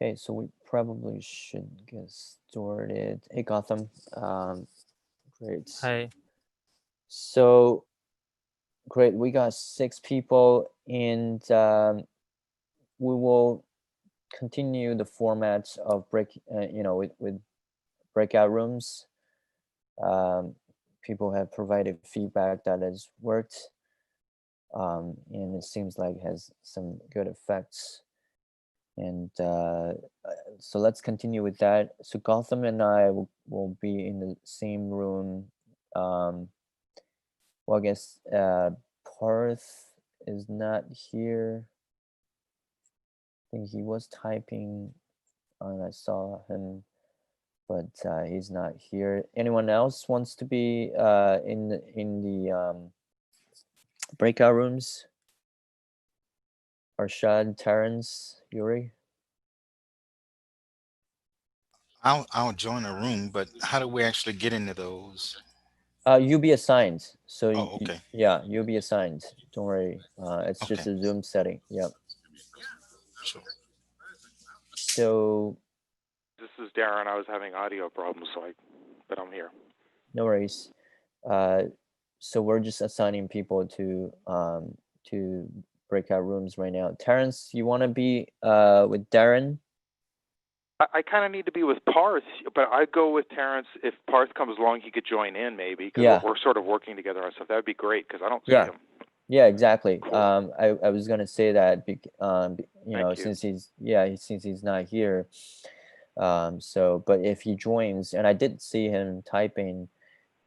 Okay, so we probably should get started. Hey, Gotham. Great. Hi. So great. We got 6 people, and we will continue the format of with breakout rooms. Um, People have provided feedback that has worked, and it seems like it has some good effects. And so let's continue with that. So Gotham and I will be in the same room. Um, well, I guess Parth is not here. I think he was typing, and I saw him, but he's not here. Anyone else wants to be in the breakout rooms? Arshad, Terrence, Yuri. I'll join a room, but how do we actually get into those? You'll be assigned. So Oh, okay. yeah, you'll be assigned. Don't worry. It's just Okay. a Zoom setting. Yep. Sure. So This is Darren. I was having audio problems, but I'm here. no worries. Uh, so we're just assigning people to breakout rooms right now. Terrence, you want to be with Darren? I kind of need to be with Parth, but I'd go with Terrence. If Parth comes along, he could join in maybe, because Yeah. we're sort of working together on stuff. That would be great, because I don't see Yeah. him. Yeah, exactly. Cool. I was gonna say that, Thank you. since he's not here. So, but if he joins, and I did see him typing,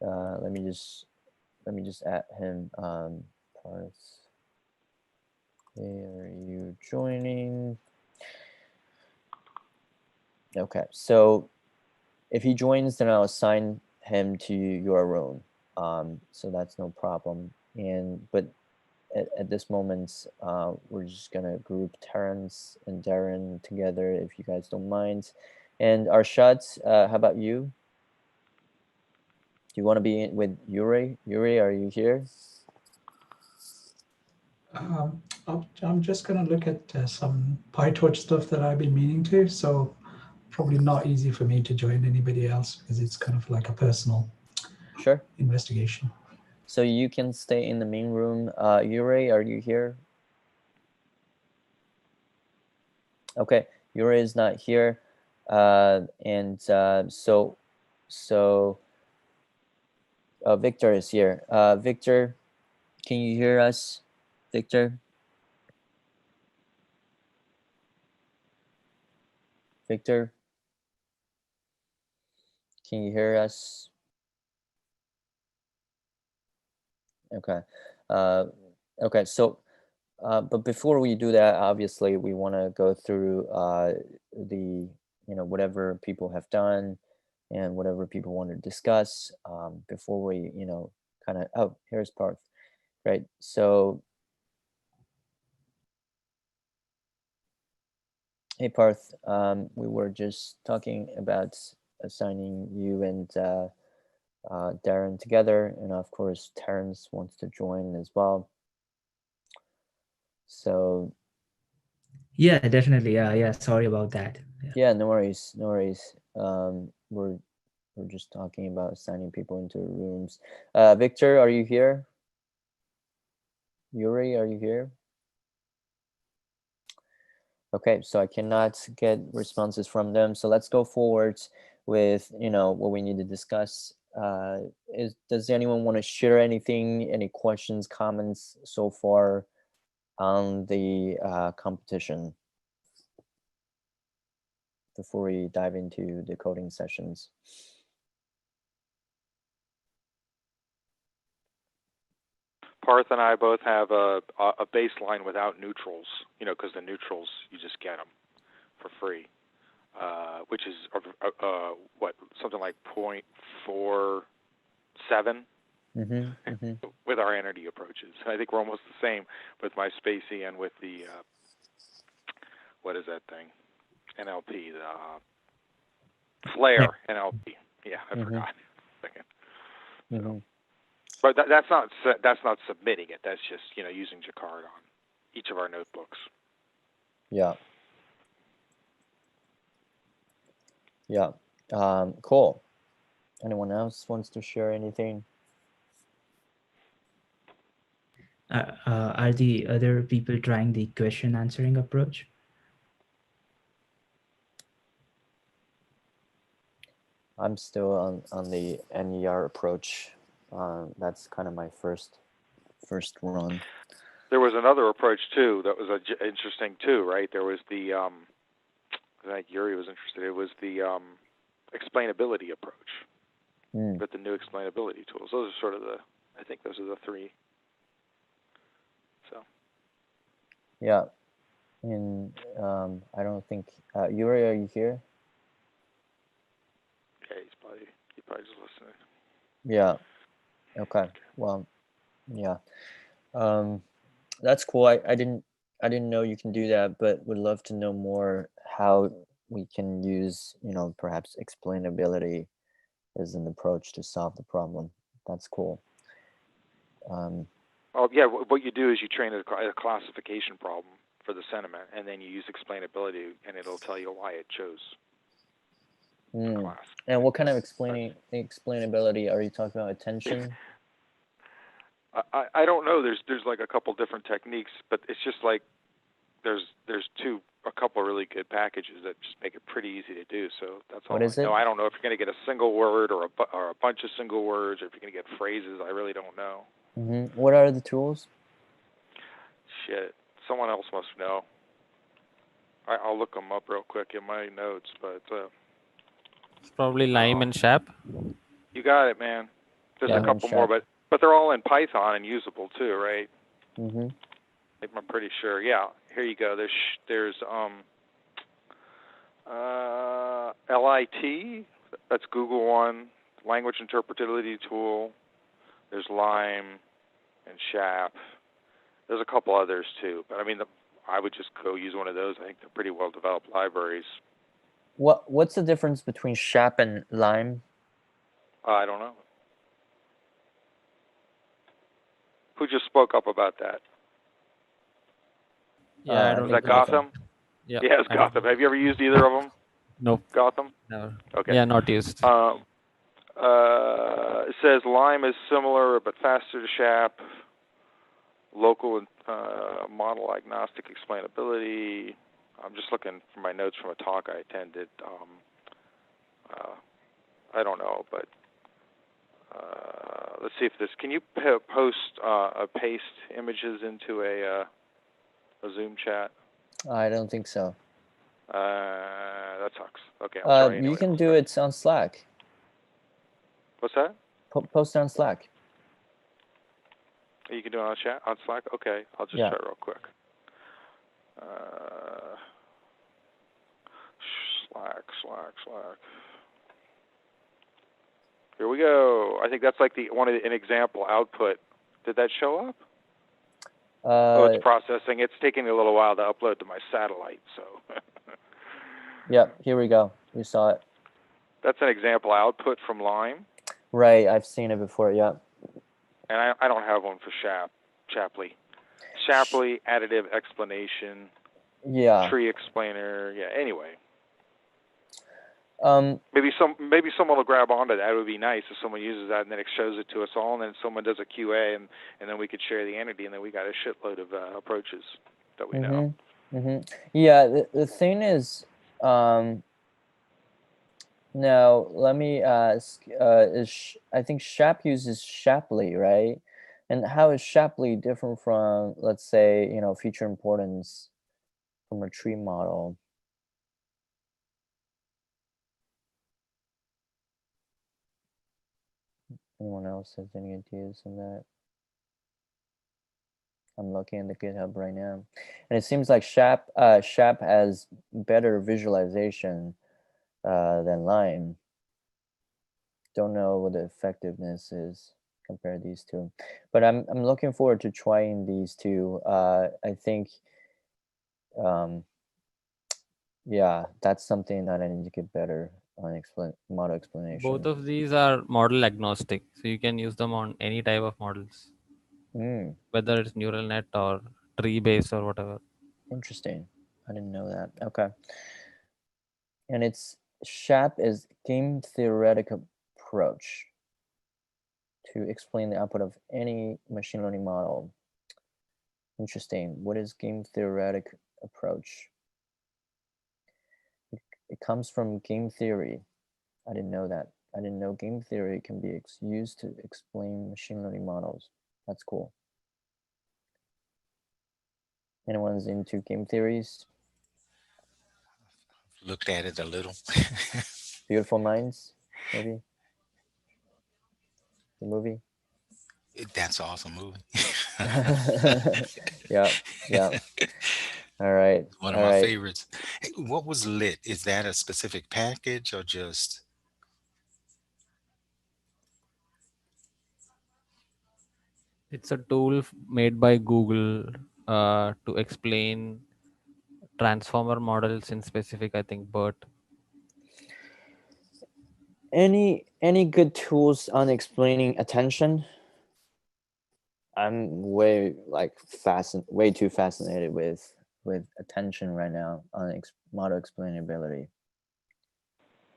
let me just add him. Parts. Hey, are you joining? Okay, so if he joins, then I'll assign him to your room. So that's no problem. But at this moment, we're just gonna group Terrence and Darren together, if you guys don't mind. And Arshad, how about you? Do you want to be with Yuri? Yuri, are you here? I'm just going to look at some PyTorch stuff that I've been meaning to. So probably not easy for me to join anybody else because it's kind of like a personal Sure. investigation. So you can stay in the main room. Yuri, are you here? Okay, Yuri is not here. And so Victor is here. Victor, can you hear us? Victor? Victor? Can you hear us? Okay. Okay, so but before we do that, obviously we want to go through the whatever people have done and whatever people want to discuss before we kind of here's Parth, right? So hey Parth, we were just talking about assigning you and Darren together, and of course Terrence wants to join as well. So yeah, definitely. Yeah, sorry about that. yeah, no worries, no worries. We're just talking about assigning people into rooms. Victor, are you here? Yuri, are you here? Okay, so I cannot get responses from them. So let's go forward with what we need to discuss. Does anyone want to share anything, any questions, comments so far on the competition before we dive into the coding sessions? Parth and I both have a baseline without neutrals, because the neutrals, you just get them for free, which is something like 0.47 with our entity approaches. I think we're almost the same with my spacey and with the what is that thing? NLP, the Flare NLP. Yeah, I forgot. So, but that's not submitting it. That's just using Jacquard on each of our notebooks. Yeah. Yeah. Cool. Anyone else wants to share anything? Are the other people trying the question answering approach? I'm still on the NER approach. That's kind of my first run. There was another approach too that was interesting too, right? There was the I think Yuri was interested. It was the explainability approach with the new explainability tools. Those are sort of I think those are the three. So. Yeah, and I don't think Yuri, are you here? Yeah, he's probably just listening. Yeah. Okay. Well, yeah. That's cool. I didn't know you can do that, but would love to know more how we can use, perhaps explainability as an approach to solve the problem. That's cool. Oh yeah, what you do is you train a classification problem for the sentiment, and then you use explainability, and it'll tell you why it chose the class. And what kind of explainability are you talking about? Attention? I don't know. There's like a couple different techniques, but it's just like there's a couple really good packages that just make it pretty easy to do. So that's all. What is it? I don't know if you're going to get a single word or a bunch of single words, or if you're going to get phrases. I really don't know. What are the tools? Shit, someone else must know. I'll look them up real quick in my notes, but it's probably Lime and Shap. You got it, man. There's a couple more, but they're all in Python and usable too, right? I'm pretty sure. Yeah, here you go. There's LIT. That's Google one. Language interpretability tool. There's Lime and Shap. There's a couple others too, but I mean, I would just go use one of those. I think they're pretty well developed libraries. What's the difference between Shap and Lime? I don't know. Who just spoke up about that? Yeah, I don't Is know. that Gotham? Yeah, it's Gotham. Have you ever used either of them? Nope. Gotham? No. Okay. Yeah, not used. It says Lime is similar but faster to Shap. Local and model agnostic explainability. I'm just looking for my notes from a talk I attended. I don't know, but let's see if this. Can you paste images into a Zoom chat? I don't think so. That sucks. Okay, I'll try anyway. You can do it on Slack. What's that? Post on Slack. You can do it on Slack? Okay, I'll just try real quick. Slack. Here we go. I think that's like an example output. Did that show up? It's processing. It's taking a little while to upload to my satellite. So. Yep. Here we go. We saw it. That's an example output from Lime. Right. I've seen it before. Yeah. And I don't have one for Shapley. Shapley, additive explanation. Yeah. Tree explainer. Yeah. Anyway. Maybe someone will grab onto that. It would be nice if someone uses that and then it shows it to us all, and then someone does a QA, and then we could share the entity, and then we got a shitload of approaches that we know. Yeah. The thing is, now let me ask. I think Shap uses Shapley, right? And how is Shapley different from, let's say, feature importance from a tree model? Anyone else has any ideas on that? I'm looking at the GitHub right now, and it seems like Shap has better visualization than Lime. Don't know what the effectiveness is compared to these two, but I'm looking forward to trying these two. I think, yeah, that's something that I need to get better on model explanation. Both of these are model agnostic, so you can use them on any type of models, whether it's neural net or tree based or whatever. Interesting. I didn't know that. Okay. And it's SHAP is game theoretic approach to explain the output of any machine learning model. Interesting. What is game theoretic approach? It comes from game theory. I didn't know that. I didn't know game theory can be used to explain machine learning models. That's cool. Anyone's into game theories? Looked at it a little. Beautiful Minds, maybe? The movie? That's an awesome movie. Yeah, yeah. All right. One of All my right. favorites. Hey, what was lit? Is that a specific package or just? It's a tool made by Google to explain transformer models in specific, I think, BERT. Any good tools on explaining attention? I'm way too fascinated with attention right now on model explainability,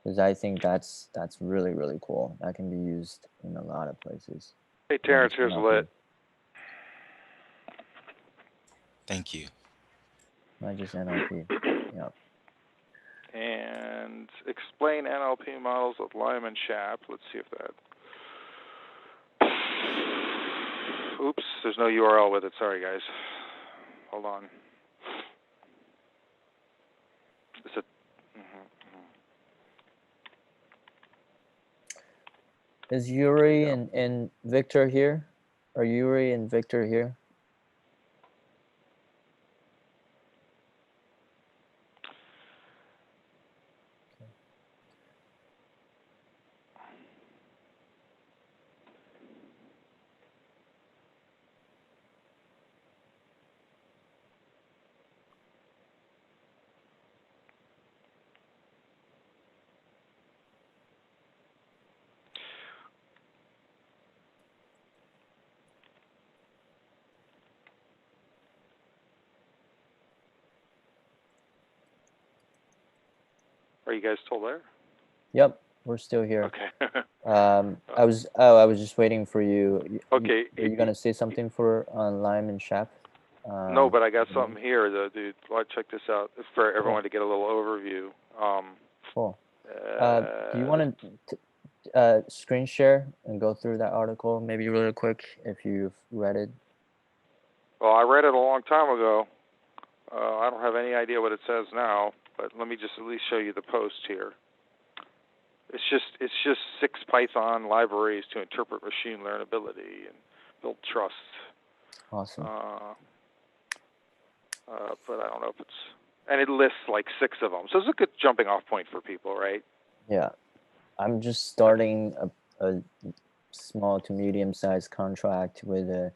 because I think that's really, really cool. That can be used in a lot of places. Hey, Terrence, here's Lit. Thank you. Not just NLP. Yeah. And explain NLP models with Lyman Shap. Let's see if that. Oops, there's no URL with it. Sorry, guys. Hold on. Is it? Is Yuri and Victor here? Are Yuri and Victor here? Are you guys still there? Yep, we're still here. Okay. I was just waiting for you. Okay. Are you gonna say something for Lime and Shap? No, but I got something here, though, dude. Let's check this out for everyone to get a little overview. Cool. Do you want to screen share and go through that article maybe really quick if you've read it? Well, I read it a long time ago. I don't have any idea what it says now, but let me just at least show you the post here. It's just 6 Python libraries to interpret machine learnability and build trust. Awesome. But I don't know if it's, and it lists like 6 of them, so it's a good jumping off point for people, right? Yeah, I'm just starting a small to medium sized contract with a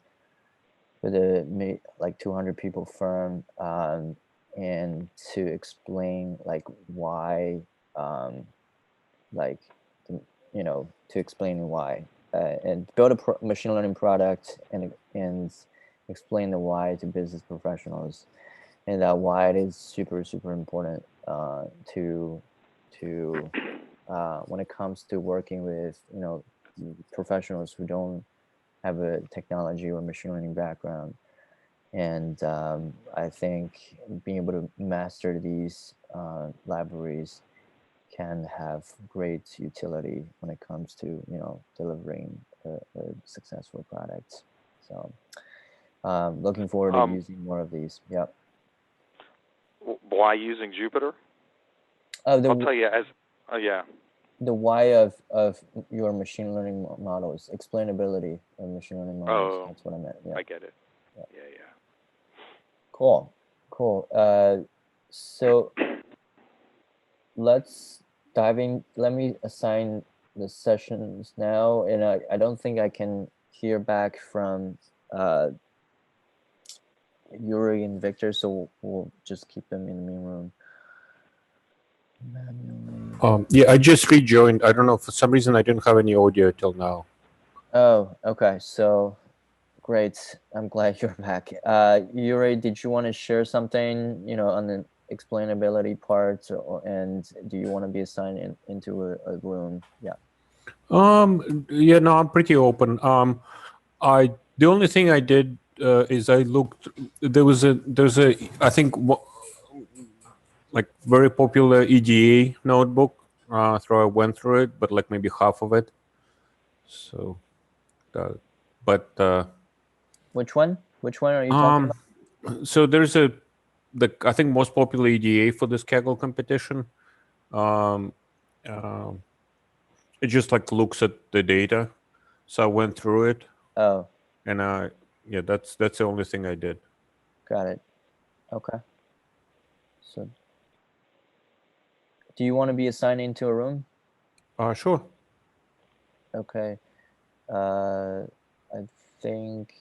like 200 people firm, and to explain like why, to explain why, and build a machine learning product and explain the why to business professionals, and that why it is super, super important to when it comes to working with professionals who don't have a technology or machine learning background. And I think being able to master these libraries can have great utility when it comes to delivering a successful product. So looking forward to using more of these. Yep. Why using Jupyter? I'll tell you yeah. The why of your machine learning models, explainability of machine learning models. Oh, that's what I meant. Yeah. I get it. Yeah. Cool. So let's dive in. Let me assign the sessions now, and I don't think I can hear back from Yuri and Victor, so we'll just keep them in the main room. Yeah, I just rejoined. I don't know, for some reason I didn't have any audio till now. Oh, okay. So great. I'm glad you're back. Yuri, did you want to share something, on the explainability part, and do you want to be assigned into a room? Yeah. Yeah, no, I'm pretty open. The only thing I did is I looked. There's a I think like very popular EDA notebook. So I went through it, but like maybe half of it. So, but Which one? Which one are you talking about? so there's I think most popular EDA for this Kaggle competition. Um, it just like looks at the data. So I went through it. Oh. And yeah, that's the only thing I did. Got it. Okay. So, do you want to be assigned into a room? Sure. Okay. I think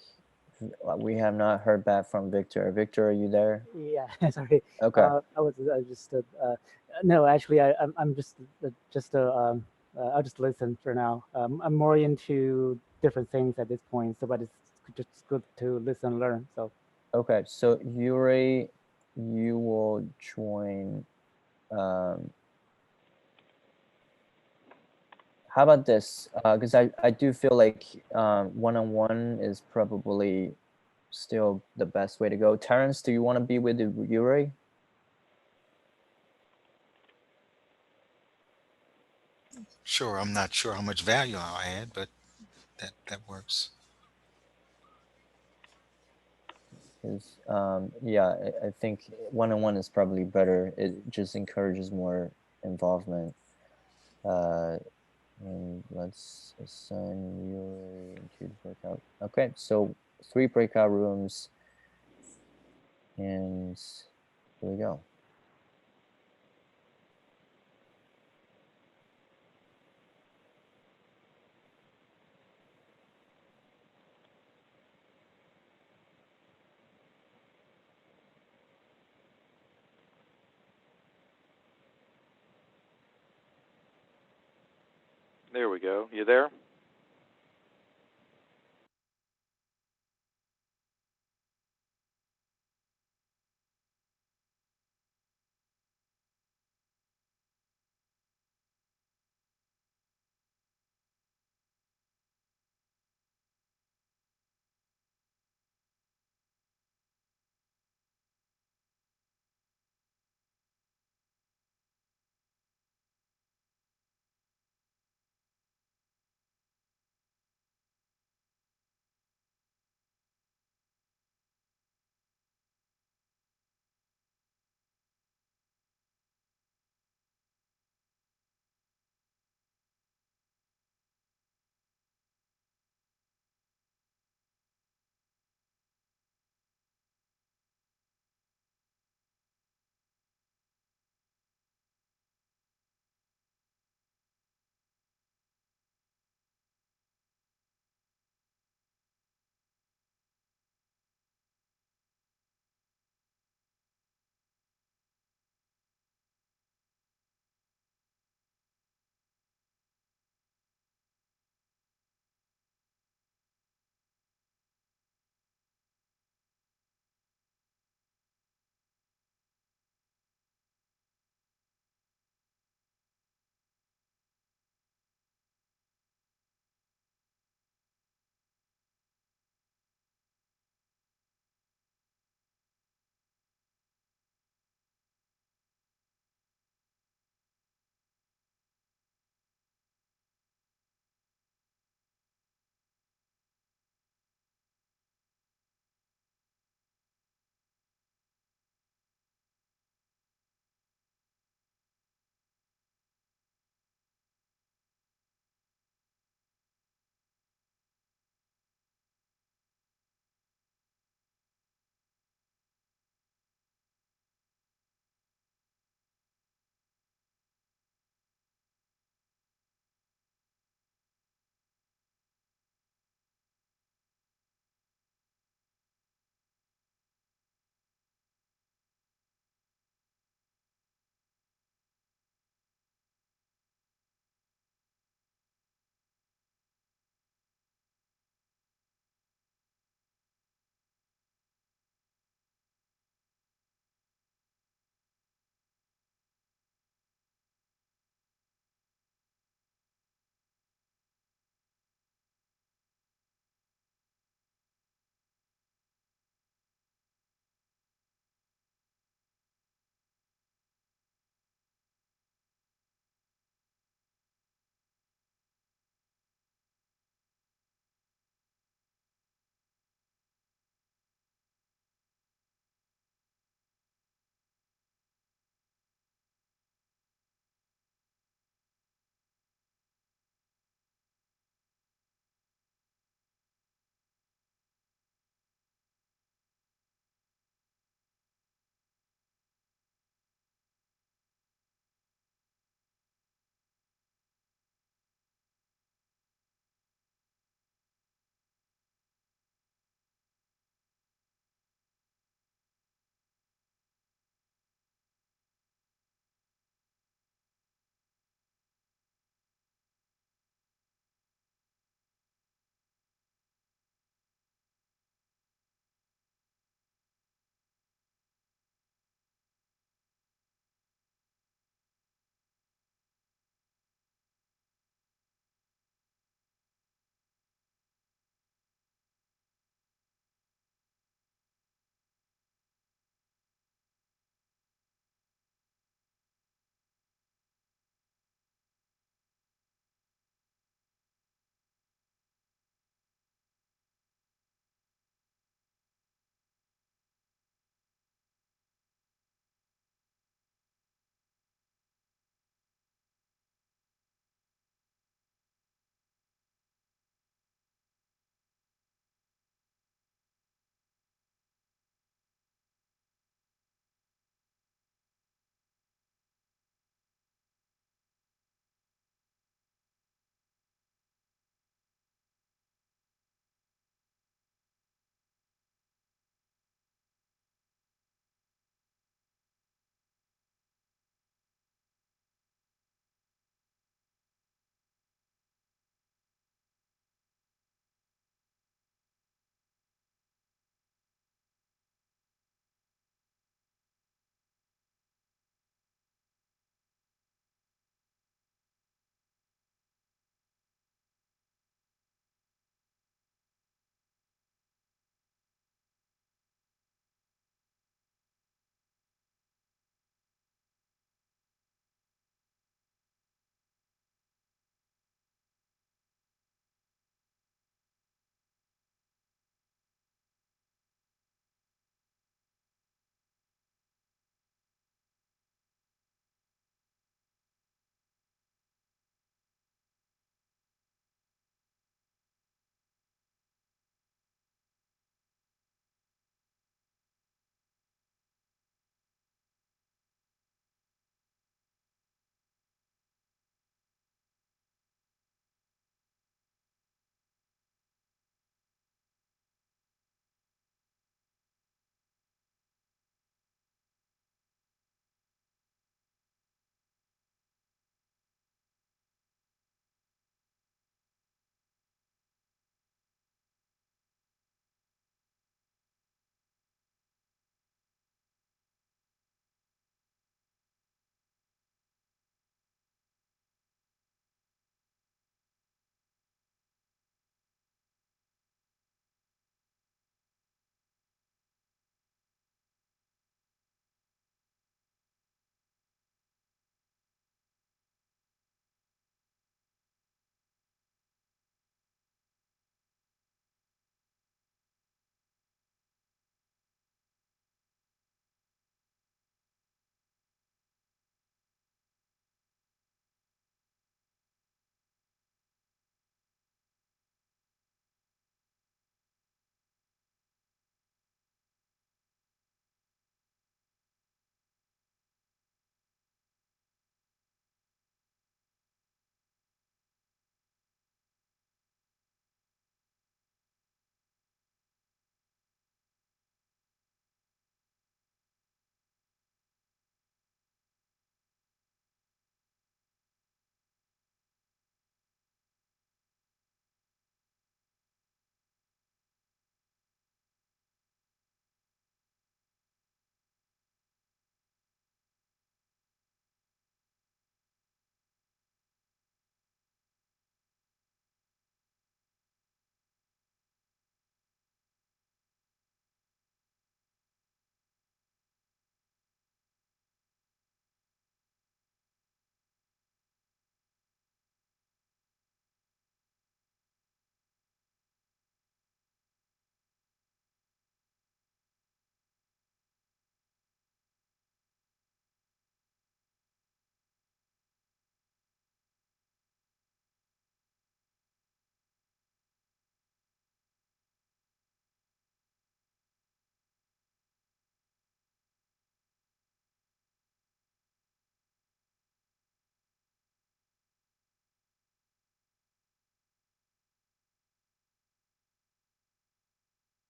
we have not heard back from Victor. Victor, are you there? Yeah, sorry. Okay. I just no, actually, I'm just I'll just listen for now. I'm more into different things at this point, so but it's just good to listen and learn. So okay, so Yuri, you will join. How about this? Because I do feel like one-on-one is probably still the best way to go. Terrence, do you want to be with Yuri? Sure, I'm not sure how much value I'll add, but that works. Because yeah, I think one-on-one is probably better. It just encourages more involvement. And let's assign Yuri into the breakout. Okay, so 3 breakout rooms, and here we go. There we go. You there?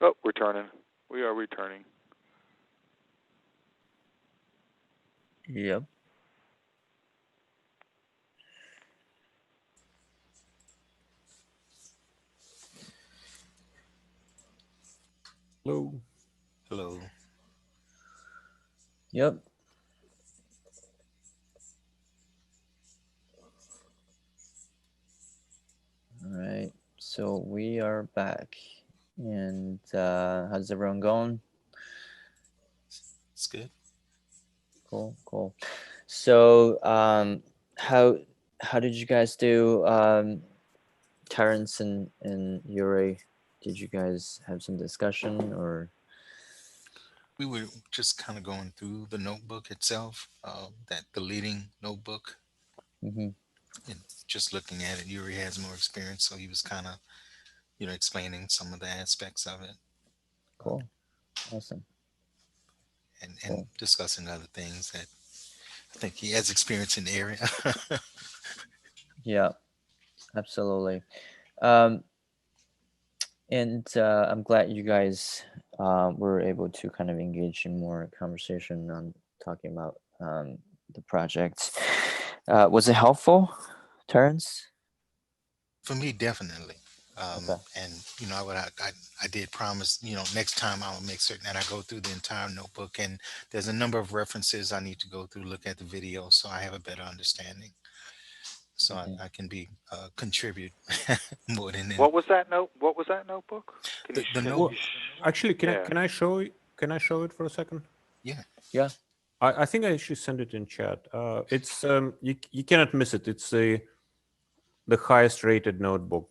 Oh, returning. We are returning. Yep. Hello. Hello. Yep. All right. So we are back. And how's everyone going? It's good. Cool, cool. So how did you guys do? Terrence and Yuri, did you guys have some discussion or? We were just kind of going through the notebook itself, that the leading notebook, Mm-hmm. and just looking at it. Yuri has more experience, so he was kind of, explaining some of the aspects of it, uh, Cool. Awesome. and Cool. discussing other things that I think he has experience in the area. Yeah, absolutely. Um, and I'm glad you guys were able to kind of engage in more conversation on talking about the project. Was it helpful, Terrence? For me, definitely. Okay. And I did promise, next time I'll make certain that I go through the entire notebook, and there's a number of references I need to go through, look at the video, so I have a better understanding, so Mm-hmm. I can be contribute more than What was that note? What was that notebook? Can you? the Well, note. actually, Yeah. can I show it? Can I show it for a second? Yeah. Yeah. I think I should send it in chat. It's you cannot miss it. It's the highest rated notebook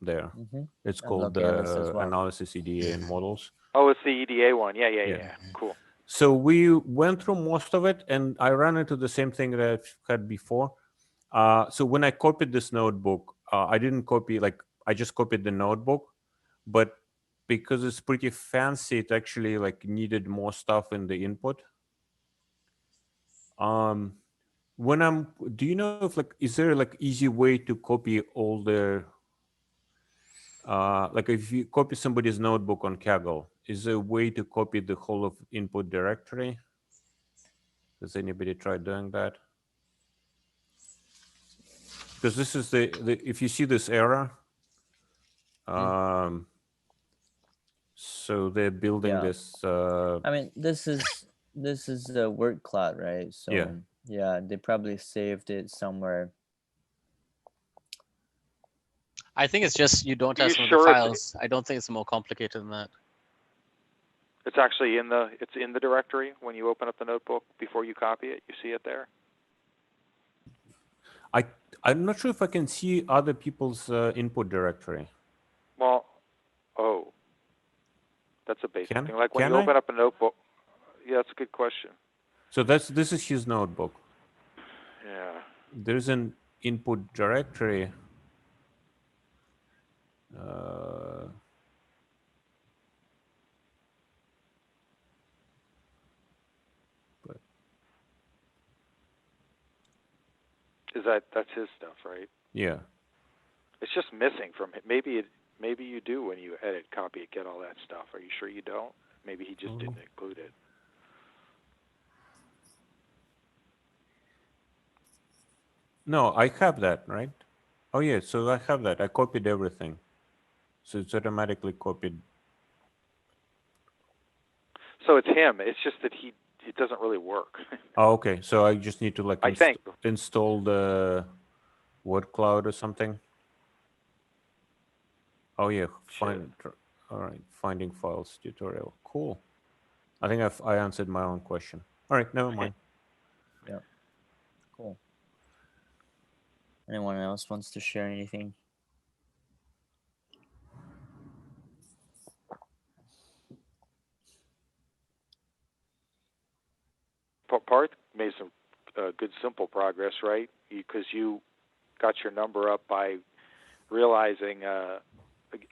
there. Mm-hmm. It's I'm called looking at this as well. Analysis EDA and Models. Oh, it's the EDA one. Yeah. Yeah. Cool. So we went through most of it, and I ran into the same thing that I've had before. So when I copied this notebook, I didn't copy, I just copied the notebook, but because it's pretty fancy, it actually needed more stuff in the input. Do you know if is there easy way to copy all the if you copy somebody's notebook on Kaggle, is there a way to copy the whole of input directory? Has anybody tried doing that? Because this is the if you see this error, so they're building this. I mean, this is a word cloud, right? So Yeah. yeah, they probably saved it somewhere. I think it's just you don't Are have you some of sure the it's- files. I don't think it's more complicated than that. It's actually in the directory when you open up the notebook before you copy it. You see it there. I'm not sure if I can see other people's input directory. Well, oh, that's a basic Can- thing. Like when can you I? open up a notebook. Yeah, that's a good question. So this is his notebook. Yeah. There's an input directory. But That's his stuff, right? yeah. It's just missing from it. Maybe you do when you edit, copy it, get all that stuff. Are you sure you don't? Maybe he just didn't include it. No, I have that, right? Oh yeah, so I have that. I copied everything. So it's automatically copied. So it's him. It's just that it doesn't really work. Oh, okay. So I just need to I think. install the word cloud or something. Oh yeah, all right, finding files tutorial. Cool. I think I answered my own question. All right, never mind. Yeah. Cool. Anyone else wants to share anything? Parth made some good simple progress, right? Because you got your number up by realizing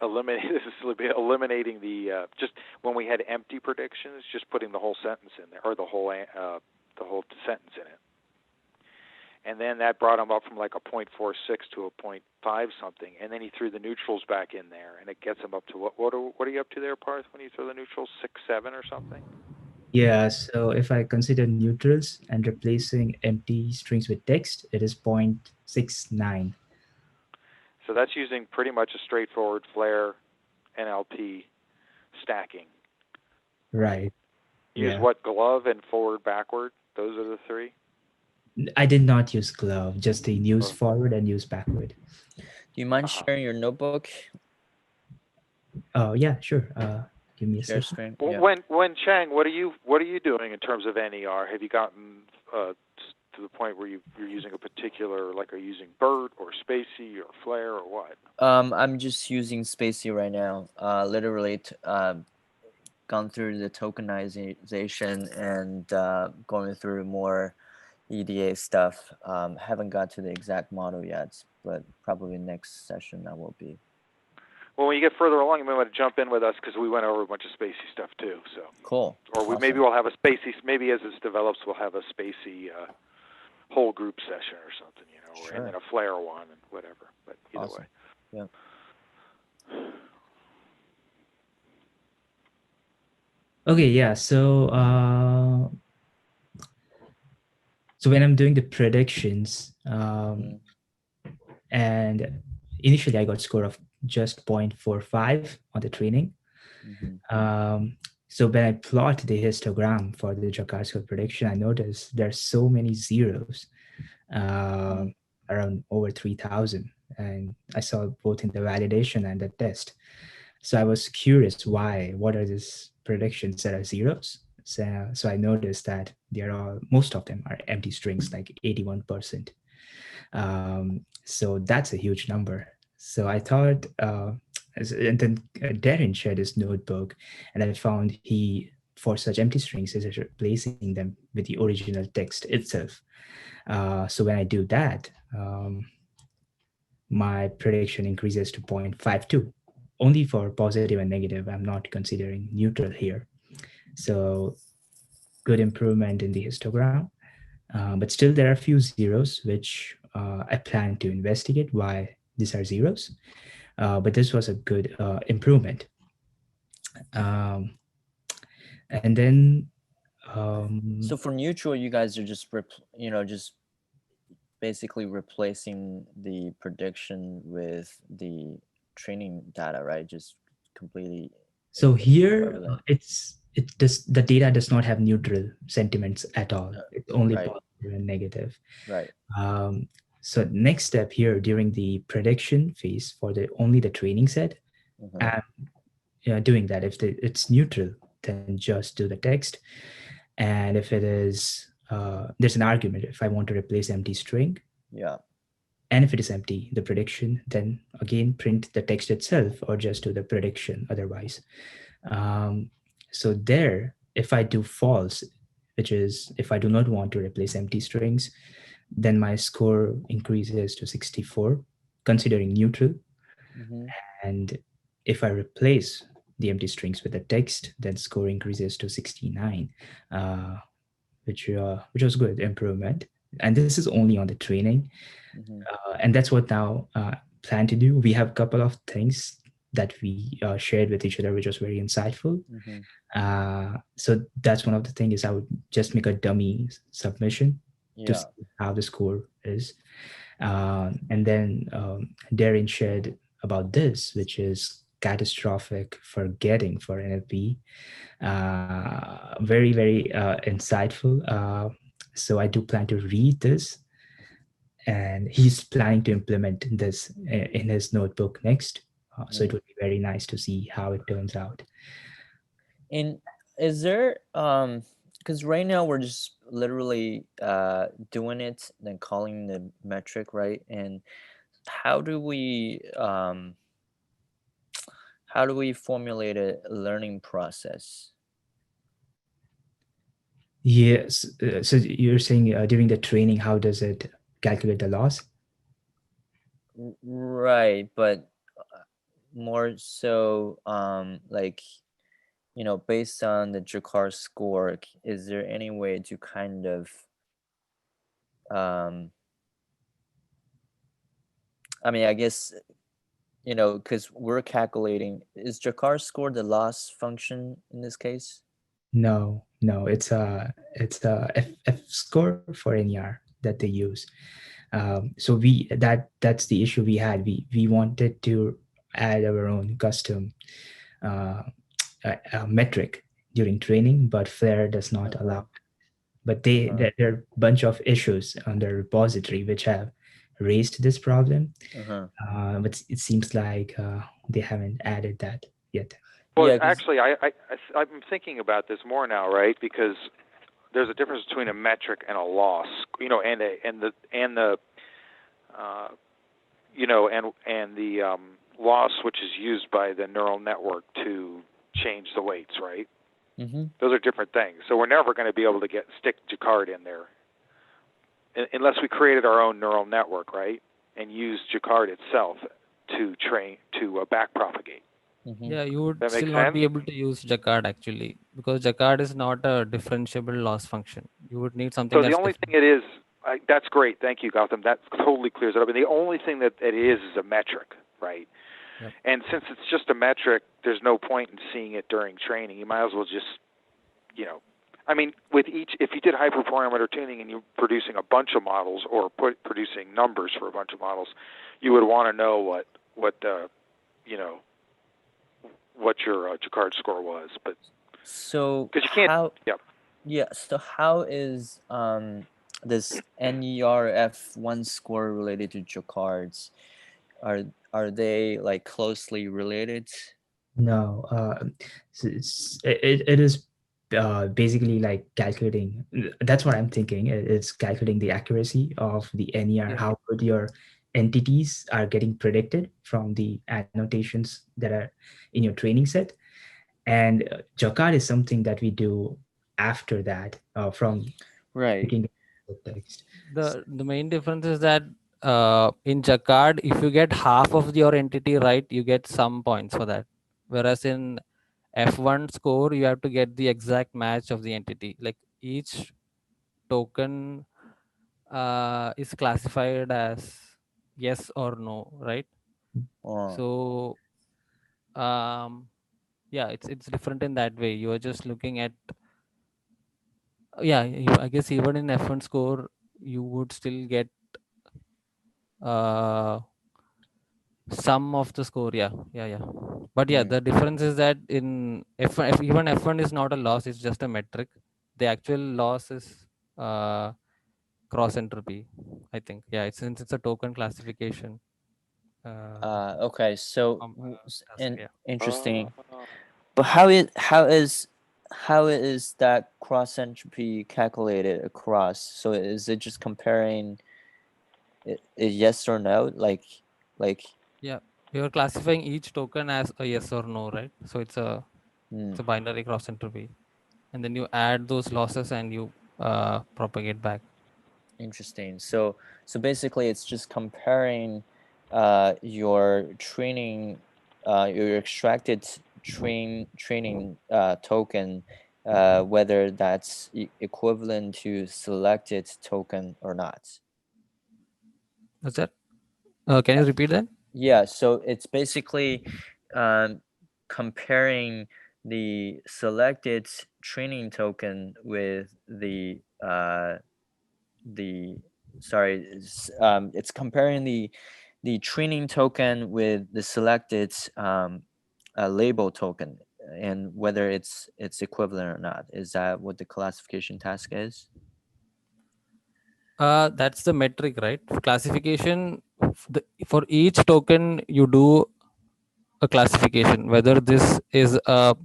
eliminating the just when we had empty predictions, just putting the whole sentence in there or the whole sentence in it. and then that brought him up from like a 0.46 to a 0.5 something, and then he threw the neutrals back in there, and it gets him up to what are you up to there, Parth, when you throw the neutrals? 6, 7 or something? Yeah, so if I consider neutrals and replacing empty strings with text, it is 0.69. So that's using pretty much a straightforward flare NLP stacking. Right. Use Yeah. what, glove and forward backward? Those are the 3? I did not use glove, just the use Oh. forward and use backward. Do you mind Uh-huh. sharing your notebook? Oh, yeah, sure. Give me a Share second. screen. Well, Yeah. when Chang, what are you doing in terms of NER? Have you gotten to the point where you're using a particular, like, are you using BERT or Spacey or Flare or what? I'm just using Spacey right now. Literally, gone through the tokenization and going through more EDA stuff. Haven't got to the exact model yet, but probably next session I will be. Well, when you get further along, you may want to jump in with us because we went over a bunch of Spacey stuff too. So Cool. or we, Awesome. maybe we'll have a Spacey. Maybe as this develops, we'll have a Spacey whole group session or something, you know, Sure. and then a Flare one and whatever. But either Awesome. way. Yeah. Okay, yeah. So when I'm doing the predictions, and initially I got score of just 0.45 on the training. So when I plot the histogram for the Jakarta prediction, I noticed there's so many zeros, around over 3,000. And I saw both in the validation and the test. So I was curious why, what are these predictions that are zeros? So I noticed that most of them are empty strings, like 81%. So that's a huge number. So I thought, and then Darren shared his notebook, and I found for such empty strings, is replacing them with the original text itself. So when I do that, my prediction increases to 0.52, only for positive and negative. I'm not considering neutral here. So good improvement in the histogram. But still, there are a few zeros, which I plan to investigate why these are zeros. But this was a good improvement. And then, so for neutral, you guys are just just basically replacing the prediction with the training data, right? Just completely. So here, the data does not have neutral sentiments at all. It's only right. positive and negative. Right. So next step here during the prediction phase for only the training set, I'm doing that. If it's neutral, then just do the text. And if it is, there's an argument. If I want to replace empty string, and if it is empty, the prediction, then again print the text itself or just do the prediction otherwise. So there, if I do false, which is if I do not want to replace empty strings, then my score increases to 64, considering neutral. And if I replace the empty strings with the text, then score increases to 69, which was good improvement. And this is only on the training. And that's what now plan to do. We have a couple of things that we shared with each other, which was very insightful. So that's one of the things is I would just make a dummy submission to see how the score is. And then Darren shared about this, which is catastrophic forgetting for NLP. Very, very insightful. So I do plan to read this. And he's planning to implement this in his notebook next. So it would be very nice to see how it turns out. And is there, because right now we're just literally doing it, then calling the metric, right? And how do we formulate a learning process? Yes. So you're saying during the training, how does it calculate the loss? Right, but more so like, based on the Jakarta score, is there any way to kind of I mean, I guess, you know, because we're calculating, is Jakarta score the loss function in this case? No, it's a F score for NER that they use. So that's the issue we had. We wanted to add our own custom uh, metric during training, but Flare does not allow. But there are a bunch of issues on the repository which have raised this problem. But it seems like they haven't added that yet. Well, Yeah, actually, I'm thinking about this more now, right? Because there's a difference between a metric and a loss, you know, and the you know, and the loss which is used by the neural network to change the weights, right? Those are different things. So we're never going to be able to stick Jakarta in there unless we created our own neural network, right? And use Jakarta itself to train to backpropagate. Yeah, you would That still makes not sense? be able to use Jacquard actually, because Jacquard is not a differentiable loss function. You would need something So that's the only different. thing it is, that's great. Thank you, Gautam. That totally clears it up. And the only thing that it is a metric, right? Yep. And since it's just a metric, there's no point in seeing it during training. You might as well just, you know, I mean, with each, if you did hyperparameter tuning and you're producing a bunch of models or producing numbers for a bunch of models, you would want to know what you know, what your Jakarta score was. But so because you can't, yeah. So how is this NERF1 score related to Jakarts? Are they like closely related? No, it is basically like calculating. That's what I'm thinking. It's calculating the accuracy of the NER, how good your entities are getting predicted from the annotations that are in your training set. And Jacquard is something that we do after that from right. The text. The main difference is that in Jacquard, if you get half of your entity right, you get some points for that. Whereas in F1 score, you have to get the exact match of the entity. Like each token is classified as yes or no, right? So yeah, it's different in that way. You are just looking at I guess even in F1 score, you would still get some of the score. Yeah. But yeah, the difference is that in F1, even F1 is not a loss, it's just a metric. The actual loss is cross entropy, I think. Yeah, since it's a token classification. Okay, so Yeah. interesting. But how is that cross entropy calculated across? So is it just comparing yes or no? Like yeah, you're classifying each token as a yes or no, right? So it's a binary cross entropy, and then you add those losses and you propagate back. Interesting. So basically, it's just comparing your training, your extracted training token, whether that's equivalent to selected token or not. That's it. Can you repeat that? Yeah. So it's basically comparing the selected training token with the it's comparing the training token with the selected label token and whether it's equivalent or not. Is that what the classification task is? That's the metric, right? Classification, for each token you do a classification, whether this is an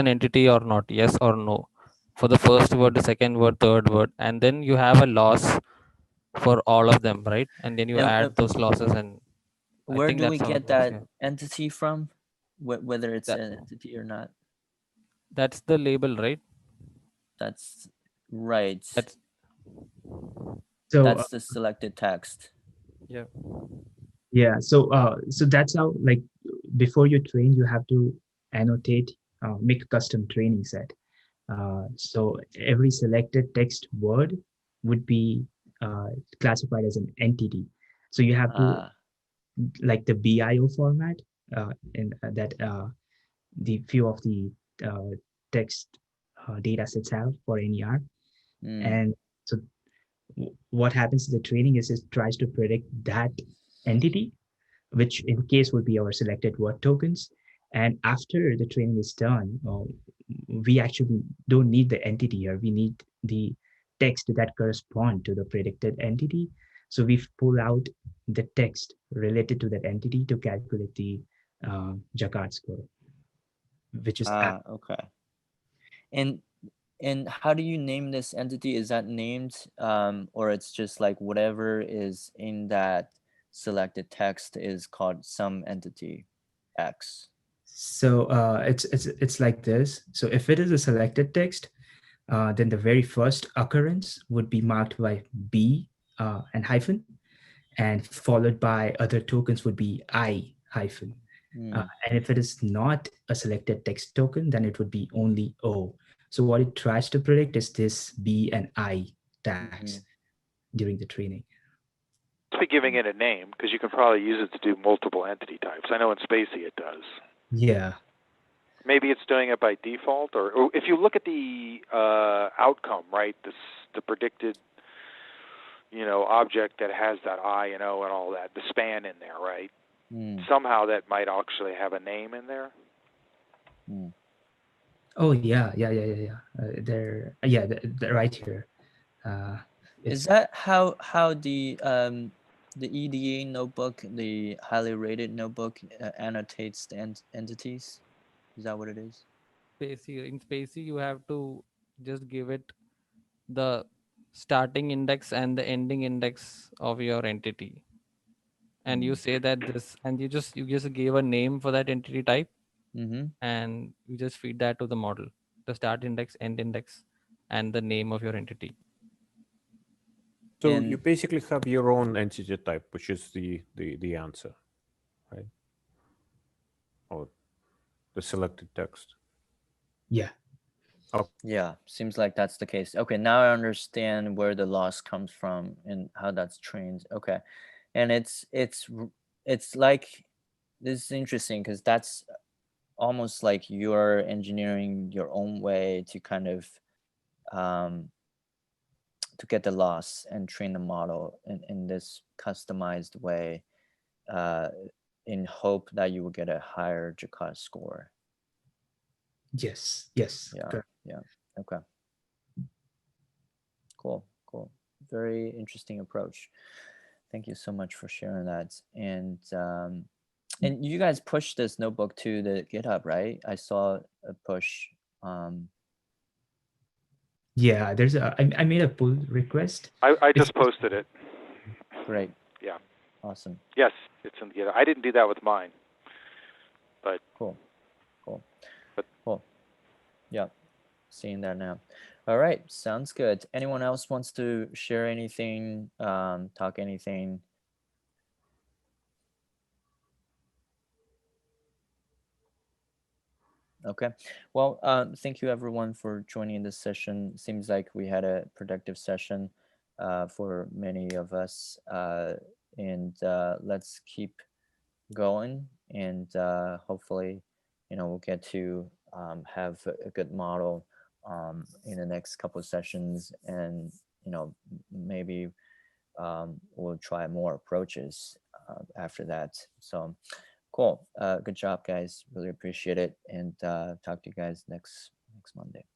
entity or not, yes or no, for the first word, the second word, third word, and then you have a loss for all of them, right? And then you add those losses, and I where think do we that's how it get works. that entity from, whether it's That, an entity or not? that's the label, right? That's right. So that's the selected text. Yeah, so that's how, like, before you train, you have to annotate, make a custom training set. So every selected text word would be classified as an entity. So you have to, like the BIO format, in that the few of the text data sets have for NER. And so what happens in the training is it tries to predict that entity, which in case would be our selected word tokens. And after the training is done, we actually don't need the entity here. We need the text that correspond to the predicted entity. So we pull out the text related to that entity to calculate the Jaccard score, which is okay. And how do you name this entity? Is that named, or it's just like whatever is in that selected text is called some entity X? So it's like this. So if it is a selected text, then the very first occurrence would be marked by B and hyphen, and followed by other tokens would be I hyphen. And if it is not a selected text token, then it would be only O. So what it tries to predict is this B and I tags during the training. Must be giving it a name, because you can probably use it to do multiple entity types. I know in Spacey it does. Yeah. Maybe it's doing it by default, or if you look at the outcome, right, the predicted, object that has that I and O and all that, the span in there, right? Somehow that might actually have a name in there. Oh yeah. They're right here. Is that how the EDA notebook, the highly rated notebook, annotates the entities? Is that what it is? In Spacey, you have to just give it the starting index and the ending index of your entity, and you say that this, and you just give a name for that entity type, and you just feed that to the model, the start index, end index, and the name of your entity. So you basically have your own entity type, which is the answer, right? Or the selected text. Yeah. Oh. Yeah, seems like that's the case. Okay, now I understand where the loss comes from and how that's trained. Okay, and it's like, this is interesting because that's almost like you're engineering your own way to kind of to get the loss and train the model in this customized way, in hope that you will get a higher Jaccard score. Yes. Yeah. Correct. Yeah. Okay. Cool. Very interesting approach. Thank you so much for sharing that. And you guys pushed this notebook to the GitHub, right? I saw a push. Yeah, I made a pull request. I just posted it. Great. Yeah. Awesome. Yes, it's in the GitHub. I didn't do that with mine, but cool. Yeah, seeing that now. All right, sounds good. Anyone else wants to share anything, talk anything? Okay, well, thank you everyone for joining this session. Seems like we had a productive session for many of us, and let's keep going, and hopefully, we'll get to have a good model in the next couple of sessions, and maybe we'll try more approaches after that. So cool. Good job, guys. Really appreciate it, and talk to you guys next Monday.